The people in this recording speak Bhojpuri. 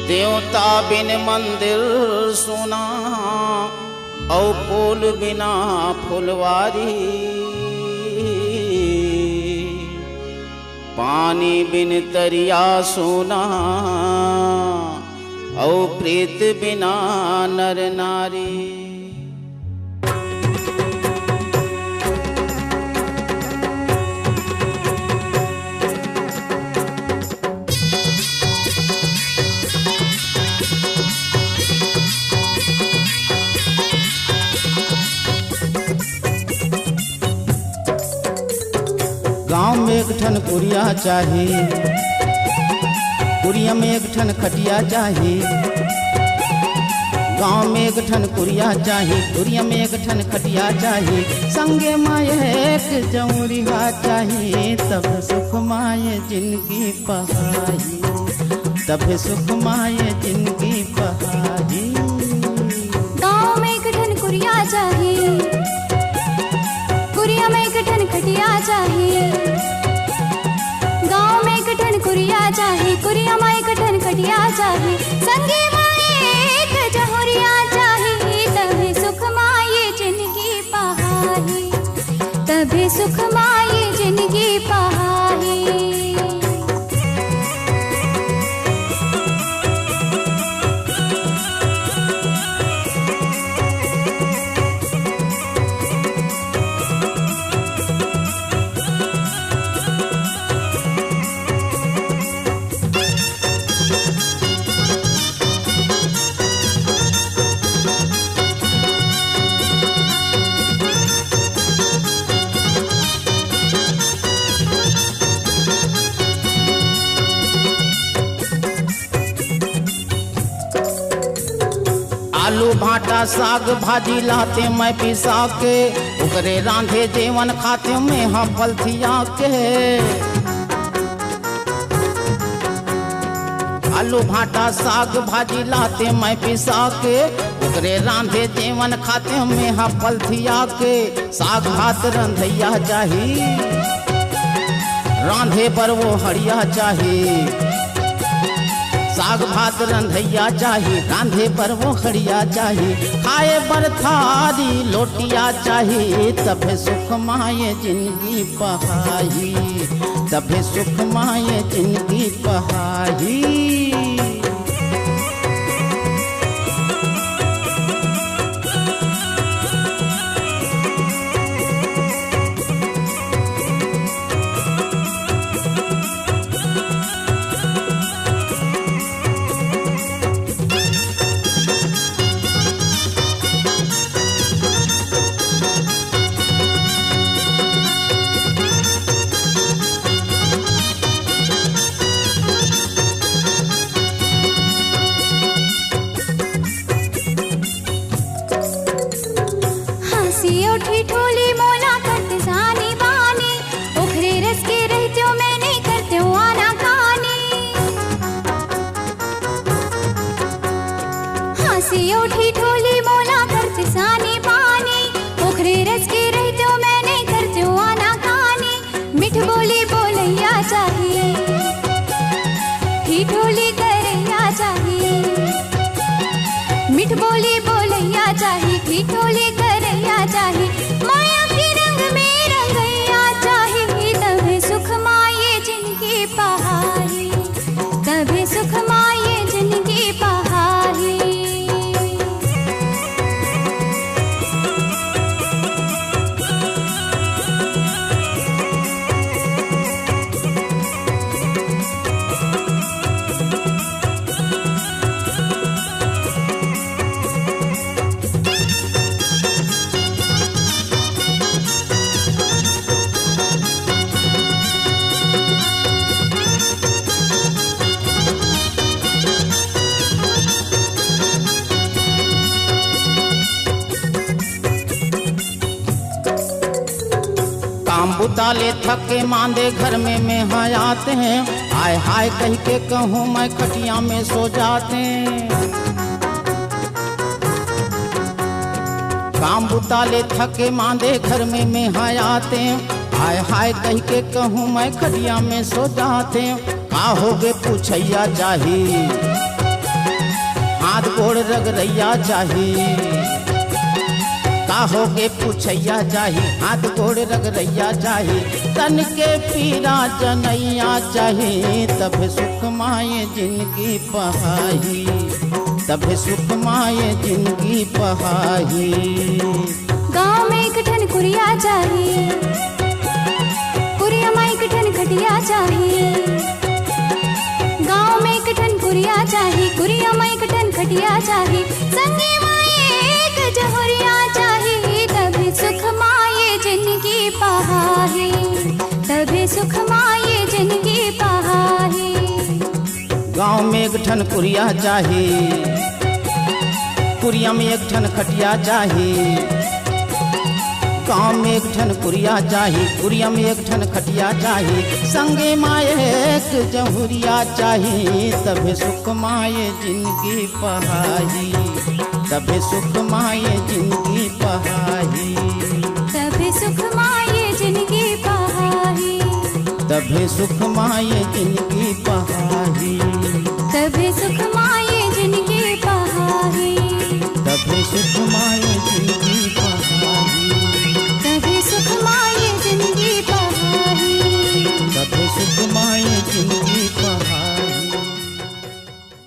देवता बिन मंदिर सुना और फूल बिना फुलवारी, पानी बिन तरिया सोना और प्रीत बिना नर नारी। गाँव में एक ठन कुरिया चाही, कुरिया में एक ठन खटिया चाही। गाँव में एक ठन कुरिया चाही, कुरिया में एक ठन खटिया चाही। संगे माए एक जौरिया चाही, तब सुख माए जिनकी पहाई, तब सुख माए जिनकी पहाई। गाँव में एक ठन कुरिया चाही, कुरिया में एक ठन खटिया चाही। गाँव में एक ठन कुरिया चाही, कुरिया में एक ठन खटिया चाही। संगे माए एक जहुरिया चाही, तभी सुख माए जिनकी पहाई, तभी सुख माए जिनकी पहाई। आलू भाटा साग भाजी लाते मैं पिसा के, ओकरे रांधे जेवन खाते में हाँ पलथिया के। आलू भाटा साग भाजी लाते मैं पिसा के, ओकरे रांधे जेवन खाते में हाँ पलथिया के। साग भात रंधैया चाही, रांधे पर वो हड़िया चाही। साग भात रंधैया चाही, रांधे पर वो खड़िया चाही। खाए बर थारी लोटिया चाही, तबे सुख माए जिंदगी पहाई, तबे सुख माए जिंदगी पहाई। उठी ठोली मोला करते सानी बानी, उखरे रस के रहते हो मैं नहीं करते हो आना खानी। हंसी उठी ठोली मोला करते सानी बानी, उखरे रस के रहते हो मैं नहीं करते हो आना खानी। मिठ बोली बोलैया चाहिए, ठोली करैया चाहिए। मिठ बोली बोलैया चाहिए, ठोली करैया चाहिए। माया के रंग में रंगैया चाहिए, तभी सुख माए जिनकी पहाड़ी, तभी सुख माए जिनकी पहाड़ी। बुताले थके मांदे घर में मैं आते हैं, हाय हाय कह के कहूँ मैं खटिया में सो जाते। काम बुताले थके मांदे घर में मैं आते, हाय हाय कह के कहूँ मैं खटिया में सो जाते। का होगे पूछैया चाही, हाथ गोड़ रगरैया चाही काहो के पूछैया चाही हाथ गोड़ रगरैया चाही तन के पीरा जनैया चाही तब सुख माए जिंदगी पहाही तब सुख माए जिंदगी पहाही। गाँव में एक ठन कुरिया चाही कुरिया माई एक ठन खटिया चाही गाँव में एक ठन कुरिया चाही कुरिया माई एक ठन खटिया चाही संगे माए एक जहुरिया चाही तभी सुख माए जिंदगी पहाही तभी सुख माए जिंदगी पहाही। गाँव में एक ठन कुरिया चाही कुरिया में एक ठन खटिया चाही गाँव में एक ठन कुरिया चाही कुरिया में एक ठन खटिया चाही संगे माए एक जहुरिया चाही तबे सुख माए जिंदगी पहाही तबे सुख माए जिंदगी पहाही तभी सुख माए जिंदगी पहाही तबे सुख माए जिंदगी पहाही।